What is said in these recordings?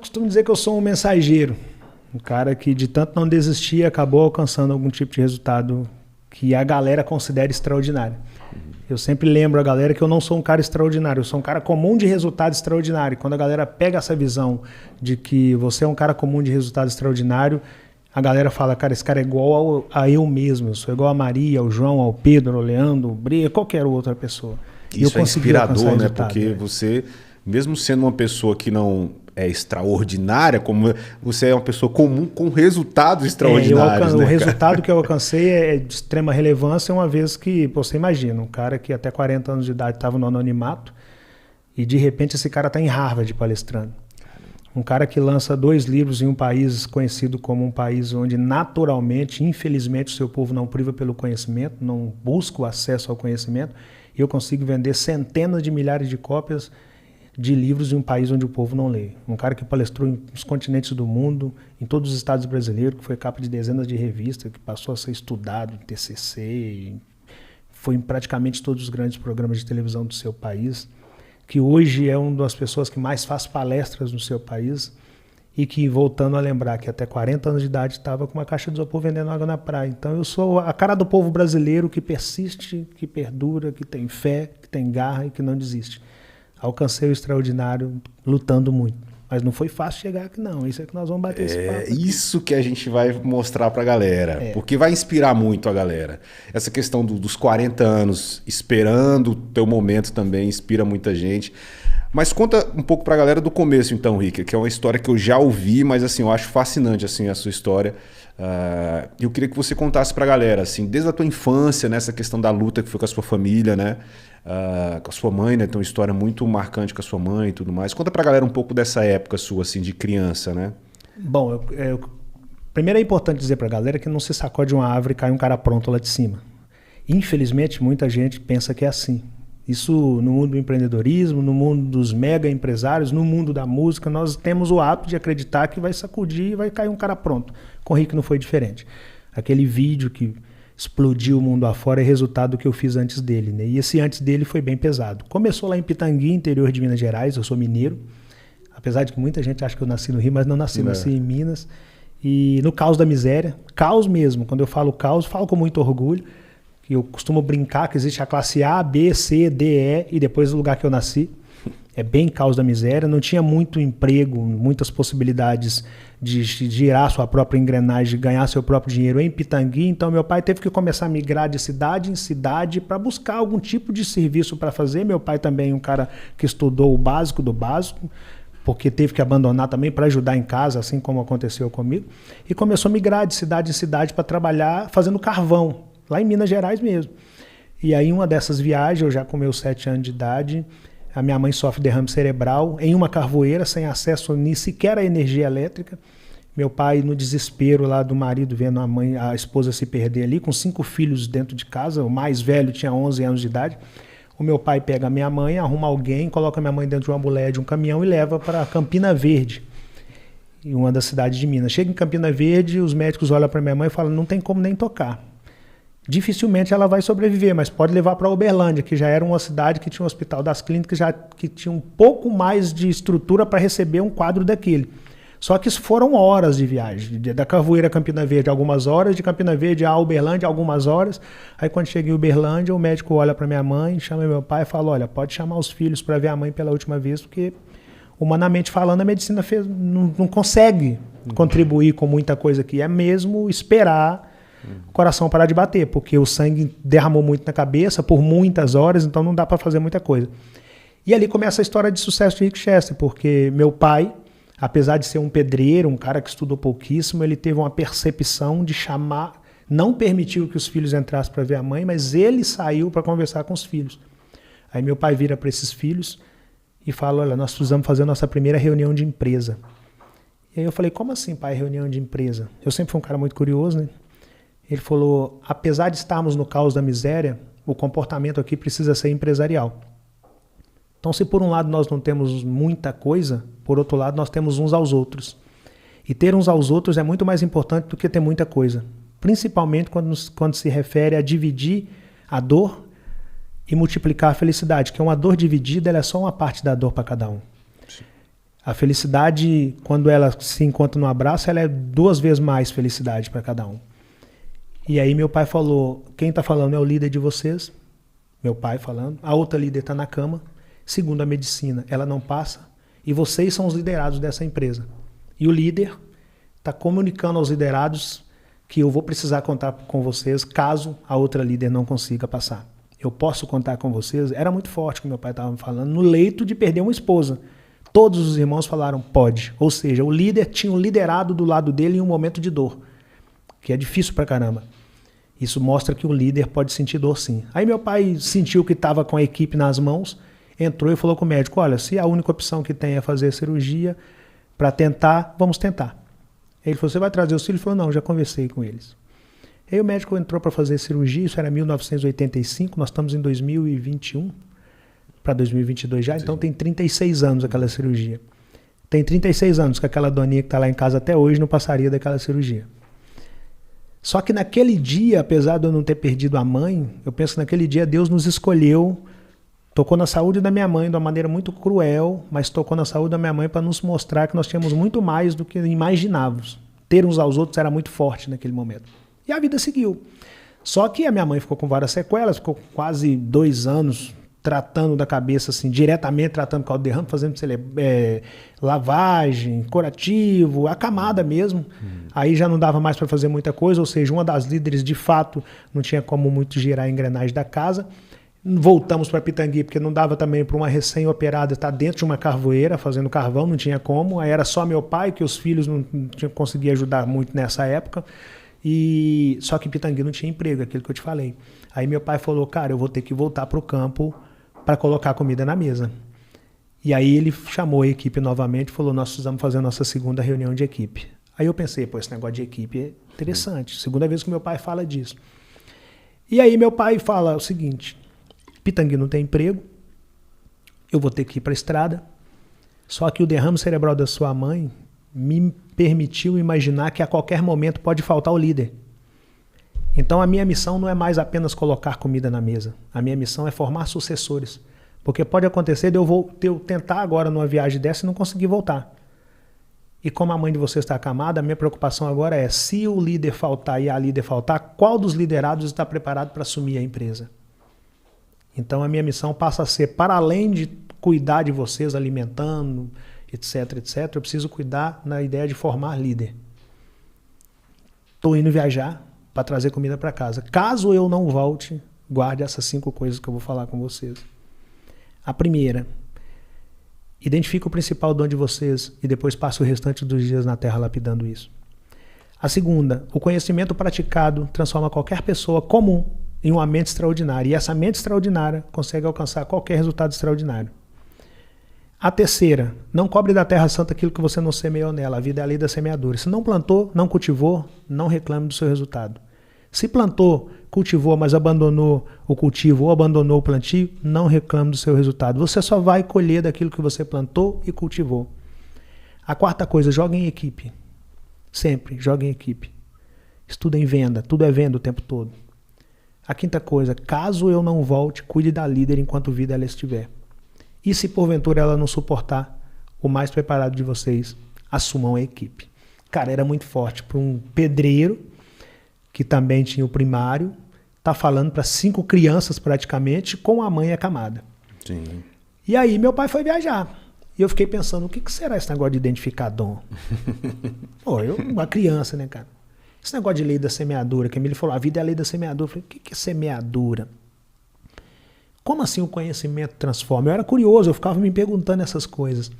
costumo dizer que eu sou um mensageiro. Um cara que de tanto não desistir acabou alcançando algum tipo de resultado que a galera considera extraordinário. Eu sempre lembro a galera que eu não sou um cara extraordinário, eu sou um cara comum de resultado extraordinário. Quando a galera pega essa visão de que você é um cara comum de resultado extraordinário, a galera fala, cara, esse cara é igual a eu mesmo, eu sou igual a Maria, ao João, ao Pedro, ao Leandro, ao Bre, qualquer outra pessoa. Isso é inspirador, né? Porque você, mesmo sendo uma pessoa que não é extraordinária, como você é uma pessoa comum com resultados extraordinários. O resultado que eu alcancei é de extrema relevância, uma vez que, você imagina, um cara que até 40 anos de idade estava no anonimato e de repente esse cara está em Harvard palestrando. Um cara que lança 2 livros em um país conhecido como um país onde naturalmente, infelizmente, o seu povo não priva pelo conhecimento, não busca o acesso ao conhecimento, e eu consigo vender centenas de milhares de cópias de livros em um país onde o povo não lê. Um cara que palestrou em os continentes do mundo, em todos os estados brasileiros, que foi capa de dezenas de revistas, que passou a ser estudado em TCC, foi em praticamente todos os grandes programas de televisão do seu país, que hoje é uma das pessoas que mais faz palestras no seu país e que, voltando a lembrar que até 40 anos de idade estava com uma caixa de isopor vendendo água na praia. Então eu sou a cara do povo brasileiro que persiste, que perdura, que tem fé, que tem garra e que não desiste. Alcancei o extraordinário lutando muito. Mas não foi fácil chegar aqui, não. Isso é que nós vamos bater esse papo. É isso que a gente vai mostrar pra galera. Porque vai inspirar muito a galera. Essa questão dos 40 anos, esperando o teu momento também, inspira muita gente. Mas conta um pouco pra galera do começo, então, Rick, que é uma história que eu já ouvi, mas assim, eu acho fascinante assim, a sua história. Eu queria que você contasse pra galera, assim, desde a tua infância, nessa questão da luta que foi com a sua família, né? Com a sua mãe, né? Tem uma história muito marcante com a sua mãe e tudo mais. Conta pra galera um pouco dessa época sua, assim, de criança, né? Bom, primeiro é importante dizer pra galera que não se sacode uma árvore e cai um cara pronto lá de cima. Infelizmente, muita gente pensa que é assim. Isso no mundo do empreendedorismo, no mundo dos mega empresários, no mundo da música, nós temos o hábito de acreditar que vai sacudir e vai cair um cara pronto. Com o Rick não foi diferente. Aquele vídeo que explodiu o mundo afora é resultado do que eu fiz antes dele, né? E esse antes dele foi bem pesado. Começou lá em Pitangui, interior de Minas Gerais, eu sou mineiro, apesar de que muita gente acha que eu nasci no Rio, mas não nasci, nasci em Minas. E no caos da miséria, caos mesmo, quando eu falo caos, falo com muito orgulho. Eu costumo brincar que existe a classe A, B, C, D, E e depois o lugar que eu nasci. É bem caos da miséria, não tinha muito emprego, muitas possibilidades de girar sua própria engrenagem, de ganhar seu próprio dinheiro em Pitangui. Então meu pai teve que começar a migrar de cidade em cidade para buscar algum tipo de serviço para fazer. Meu pai também é um cara que estudou o básico do básico, porque teve que abandonar também para ajudar em casa, assim como aconteceu comigo. E começou a migrar de cidade em cidade para trabalhar fazendo carvão. Lá em Minas Gerais mesmo. E aí uma dessas viagens, eu já com meus 7 anos de idade, a minha mãe sofre derrame cerebral em uma carvoeira, sem acesso nem sequer à energia elétrica. Meu pai, no desespero lá do marido, vendo a esposa se perder ali, com 5 filhos dentro de casa, o mais velho tinha 11 anos de idade. O meu pai pega a minha mãe, arruma alguém, coloca a minha mãe dentro de uma boleia de um caminhão e leva para Campina Verde, em uma das cidades de Minas. Chega em Campina Verde, os médicos olham para minha mãe e falam, não tem como nem tocar. Dificilmente ela vai sobreviver, mas pode levar para Uberlândia, que já era uma cidade que tinha um hospital das clínicas, que tinha um pouco mais de estrutura para receber um quadro daquele. Só que isso foram horas de viagem, da Carvoeira a Campina Verde algumas horas, de Campina Verde a Uberlândia algumas horas. Aí quando cheguei em Uberlândia, o médico olha para minha mãe, chama meu pai e fala, olha, pode chamar os filhos para ver a mãe pela última vez, porque humanamente falando a medicina não consegue contribuir com muita coisa aqui, é mesmo esperar o coração parar de bater, porque o sangue derramou muito na cabeça por muitas horas, então não dá para fazer muita coisa. E ali começa a história de sucesso de Rick Chester, porque meu pai, apesar de ser um pedreiro, um cara que estudou pouquíssimo, ele teve uma percepção de chamar, não permitiu que os filhos entrassem para ver a mãe, mas ele saiu para conversar com os filhos. Aí meu pai vira para esses filhos e fala, olha, nós precisamos fazer a nossa primeira reunião de empresa. E aí eu falei, como assim, pai, reunião de empresa? Eu sempre fui um cara muito curioso, né? Ele falou, apesar de estarmos no caos da miséria, o comportamento aqui precisa ser empresarial. Então, se por um lado nós não temos muita coisa, por outro lado nós temos uns aos outros. E ter uns aos outros é muito mais importante do que ter muita coisa. Principalmente quando se refere a dividir a dor e multiplicar a felicidade, que uma dor dividida ela é só uma parte da dor para cada um. A felicidade, quando ela se encontra no abraço, ela é 2 vezes mais felicidade para cada um. E aí meu pai falou, quem está falando é o líder de vocês, meu pai falando, a outra líder está na cama, segundo a medicina, ela não passa, e vocês são os liderados dessa empresa. E o líder está comunicando aos liderados que eu vou precisar contar com vocês caso a outra líder não consiga passar. Eu posso contar com vocês? Era muito forte o que meu pai estava me falando, no leito de perder uma esposa. Todos os irmãos falaram, pode. Ou seja, o líder tinha um liderado do lado dele em um momento de dor, que é difícil pra caramba. Isso mostra que o líder pode sentir dor sim. Aí meu pai sentiu que estava com a equipe nas mãos, entrou e falou com o médico, olha, se a única opção que tem é fazer cirurgia, para tentar, vamos tentar. Ele falou, você vai trazer os filhos? Ele falou, não, já conversei com eles. Aí o médico entrou para fazer cirurgia, isso era 1985, nós estamos em 2021, para 2022 já, então tem 36 anos aquela cirurgia. Tem 36 anos que aquela doninha que está lá em casa até hoje não passaria daquela cirurgia. Só que naquele dia, apesar de eu não ter perdido a mãe, eu penso que naquele dia Deus nos escolheu, tocou na saúde da minha mãe de uma maneira muito cruel, mas tocou na saúde da minha mãe para nos mostrar que nós tínhamos muito mais do que imaginávamos. Ter uns aos outros era muito forte naquele momento. E a vida seguiu. Só que a minha mãe ficou com várias sequelas, ficou quase 2 anos tratando da cabeça, assim, diretamente tratando caldo de derrame, fazendo lavagem, curativo, a camada mesmo. Aí já não dava mais para fazer muita coisa, ou seja, uma das líderes de fato não tinha como muito girar a engrenagem da casa. Voltamos para Pitangui, porque não dava também para uma recém-operada estar dentro de uma carvoeira fazendo carvão, não tinha como. Aí era só meu pai, que os filhos não conseguiam ajudar muito nessa época. Só que Pitangui não tinha emprego, aquilo que eu te falei. Aí meu pai falou, cara, eu vou ter que voltar para o campo para colocar comida na mesa. E aí ele chamou a equipe novamente e falou, nós precisamos fazer a nossa segunda reunião de equipe. Aí eu pensei, pô, esse negócio de equipe é interessante. Segunda vez que meu pai fala disso. E aí meu pai fala o seguinte, Pitangui não tem emprego, eu vou ter que ir para a estrada, só que o derrame cerebral da sua mãe me permitiu imaginar que a qualquer momento pode faltar o líder. Então a minha missão não é mais apenas colocar comida na mesa. A minha missão é formar sucessores. Porque pode acontecer de eu tentar agora numa viagem dessa e não conseguir voltar. E como a mãe de vocês está acamada, a minha preocupação agora é, se o líder faltar e a líder faltar, qual dos liderados está preparado para assumir a empresa? Então a minha missão passa a ser, para além de cuidar de vocês, alimentando, etc, etc, eu preciso cuidar na ideia de formar líder. Estou indo viajar para trazer comida para casa. Caso eu não volte, guarde essas 5 coisas que eu vou falar com vocês. A primeira, identifique o principal dom de vocês e depois passe o restante dos dias na terra lapidando isso. A segunda, o conhecimento praticado transforma qualquer pessoa comum em uma mente extraordinária. E essa mente extraordinária consegue alcançar qualquer resultado extraordinário. A terceira, não cobre da terra santa aquilo que você não semeou nela. A vida é a lei da semeadura. Se não plantou, não cultivou, não reclame do seu resultado. Se plantou, cultivou, mas abandonou o cultivo ou abandonou o plantio, não reclame do seu resultado. Você só vai colher daquilo que você plantou e cultivou. A quarta coisa, jogue em equipe. Sempre, jogue em equipe. Estuda em venda, tudo é venda o tempo todo. A quinta coisa, caso eu não volte, cuide da líder enquanto vida ela estiver. E se porventura ela não suportar, o mais preparado de vocês, assumam a equipe. Cara, era muito forte para um pedreiro, que também tinha o primário, tá falando para 5 crianças praticamente, com a mãe acamada. Sim. E aí meu pai foi viajar. E eu fiquei pensando, o que será esse negócio de identificar dom? Pô, uma criança, né, cara? Esse negócio de lei da semeadura, que a Emília falou, a vida é a lei da semeadura. Eu falei, o que é semeadura? Como assim o conhecimento transforma? Eu era curioso, eu ficava me perguntando essas coisas.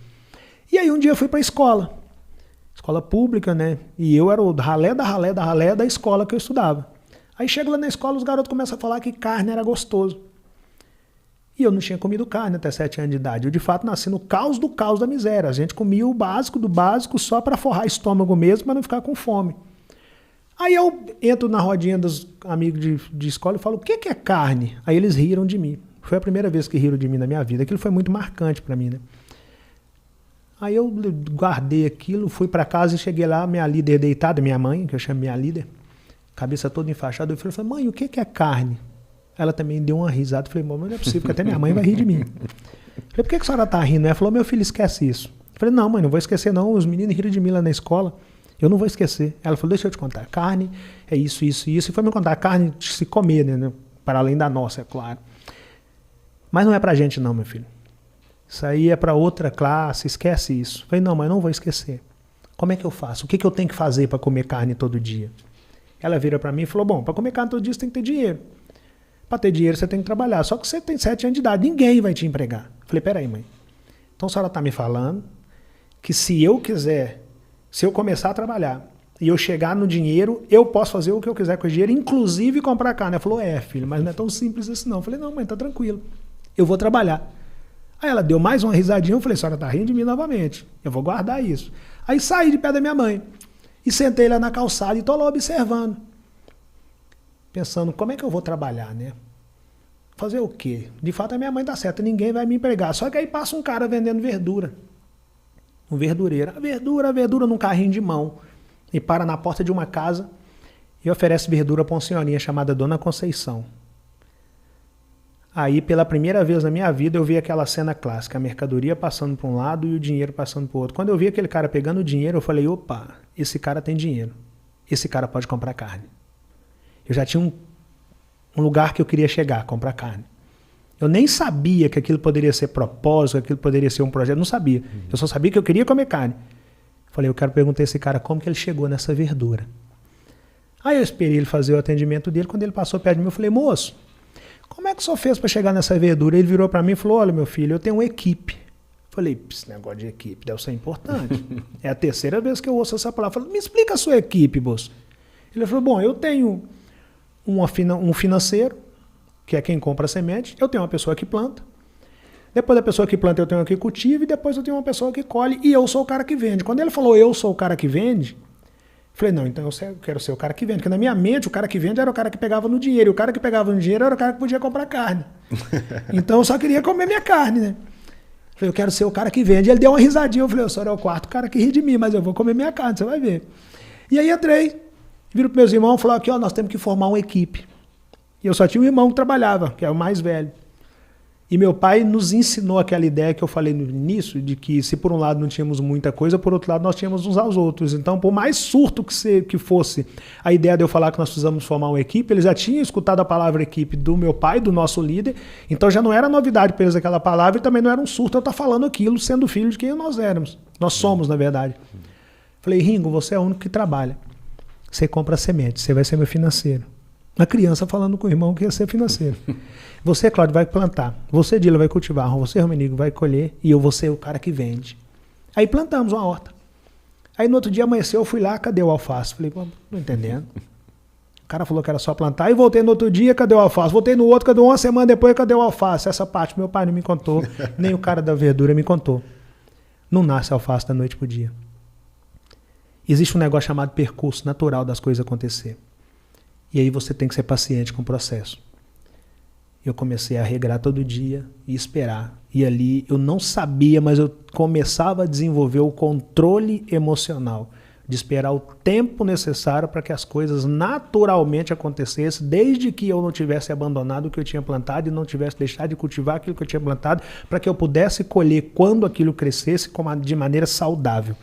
E aí um dia eu fui para a escola pública, né? E eu era o ralé da escola que eu estudava. Aí chego lá na escola, os garotos começam a falar que carne era gostoso. E eu não tinha comido carne até 7 anos de idade. Eu de fato nasci no caos do caos da miséria. A gente comia o básico do básico só para forrar estômago mesmo, para não ficar com fome. Aí eu entro na rodinha dos amigos de escola e falo, o que é carne? Aí eles riram de mim. Foi a primeira vez que riram de mim na minha vida. Aquilo foi muito marcante para mim, né? Aí eu guardei aquilo, fui para casa e cheguei lá, minha líder deitada, minha mãe, que eu chamo minha líder, cabeça toda enfaixada. Eu falei, mãe, o que é carne? Ela também deu uma risada. Eu falei, mãe, não é possível, que até minha mãe vai rir de mim. Eu falei, por que a senhora tá rindo? Ela falou, meu filho, esquece isso. Falei, não, mãe, não vou esquecer não, os meninos riram de mim lá na escola, eu não vou esquecer. Ela falou, deixa eu te contar, carne é isso, isso e isso, e foi me contar, carne de se comer, né, para além da nossa, é claro. Mas não é pra gente não, meu filho. Isso aí é para outra classe, esquece isso. Falei, não, mas não vou esquecer. Como é que eu faço? O que eu tenho que fazer para comer carne todo dia? Ela vira para mim e falou, bom, para comer carne todo dia você tem que ter dinheiro. Para ter dinheiro você tem que trabalhar. Só que você tem 7 anos de idade, ninguém vai te empregar. Falei, peraí, mãe. Então a senhora está me falando que se eu quiser, se eu começar a trabalhar e eu chegar no dinheiro, eu posso fazer o que eu quiser com o dinheiro, inclusive comprar carne. Ela falou, filho, mas não é tão simples assim não. Eu falei, não, mãe, tá tranquilo. Eu vou trabalhar. Aí ela deu mais uma risadinha, eu falei, a senhora tá rindo de mim novamente. Eu vou guardar isso. Aí saí de pé da minha mãe e sentei lá na calçada e tô lá observando. Pensando, como é que eu vou trabalhar, né? Fazer o quê? De fato a minha mãe tá certa, ninguém vai me empregar. Só que aí passa um cara vendendo verdura. Um verdureiro. A verdura num carrinho de mão. E para na porta de uma casa e oferece verdura para uma senhorinha chamada Dona Conceição. Aí, pela primeira vez na minha vida, eu vi aquela cena clássica, a mercadoria passando para um lado e o dinheiro passando para o outro. Quando eu vi aquele cara pegando o dinheiro, eu falei, opa, esse cara tem dinheiro. Esse cara pode comprar carne. Eu já tinha um lugar que eu queria chegar, comprar carne. Eu nem sabia que aquilo poderia ser propósito, que aquilo poderia ser um projeto, não sabia. Eu só sabia que eu queria comer carne. Falei, eu quero perguntar a esse cara como que ele chegou nessa verdura. Aí eu esperei ele fazer o atendimento dele, quando ele passou perto de mim, eu falei, moço, como é que o senhor fez para chegar nessa verdura? Ele virou para mim e falou, olha meu filho, eu tenho uma equipe. Falei, esse negócio de equipe deve ser importante. É a terceira vez que eu ouço essa palavra. Falei, me explica a sua equipe, moço. Ele falou, bom, eu tenho um financeiro, que é quem compra a semente, eu tenho uma pessoa que planta, depois da pessoa que planta eu tenho uma que cultiva e depois eu tenho uma pessoa que colhe e eu sou o cara que vende. Quando ele falou eu sou o cara que vende, falei, não, então eu quero ser o cara que vende, porque na minha mente o cara que vende era o cara que pegava no dinheiro, e o cara que pegava no dinheiro era o cara que podia comprar carne. Então eu só queria comer minha carne, né? Falei, eu quero ser o cara que vende. Ele deu uma risadinha, eu falei, o senhor é o quarto cara que ri de mim, mas eu vou comer minha carne, você vai ver. E aí entrei, viro para meus irmãos e falei, aqui ó, nós temos que formar uma equipe. E eu só tinha um irmão que trabalhava, que é o mais velho. E meu pai nos ensinou aquela ideia que eu falei no início, de que se por um lado não tínhamos muita coisa, por outro lado nós tínhamos uns aos outros. Então, por mais surto que fosse a ideia de eu falar que nós precisamos formar uma equipe, eles já tinham escutado a palavra equipe do meu pai, do nosso líder, então já não era novidade para eles aquela palavra e também não era um surto eu estar falando aquilo, sendo filho de quem nós éramos. Nós somos, na verdade. Falei, Ringo, você é o único que trabalha. Você compra semente, você vai ser meu financeiro. Uma criança falando com o irmão que ia ser financeiro. Você, Cláudio, vai plantar. Você, Dila, vai cultivar. Você, Romenigo, vai colher. E eu vou ser o cara que vende. Aí plantamos uma horta. Aí no outro dia amanheceu, eu fui lá, cadê o alface? Falei, não entendendo. O cara falou que era só plantar. Aí voltei no outro dia, cadê o alface? Voltei no outro, cadê uma semana depois, cadê o alface? Essa parte meu pai não me contou, nem o cara da verdura me contou. Não nasce alface da noite pro dia. Existe um negócio chamado percurso natural das coisas acontecer. E aí você tem que ser paciente com o processo. Eu comecei a regrar todo dia e esperar. E ali eu não sabia, mas eu começava a desenvolver o controle emocional, de esperar o tempo necessário para que as coisas naturalmente acontecessem, desde que eu não tivesse abandonado o que eu tinha plantado e não tivesse deixado de cultivar aquilo que eu tinha plantado, para que eu pudesse colher quando aquilo crescesse de maneira saudável.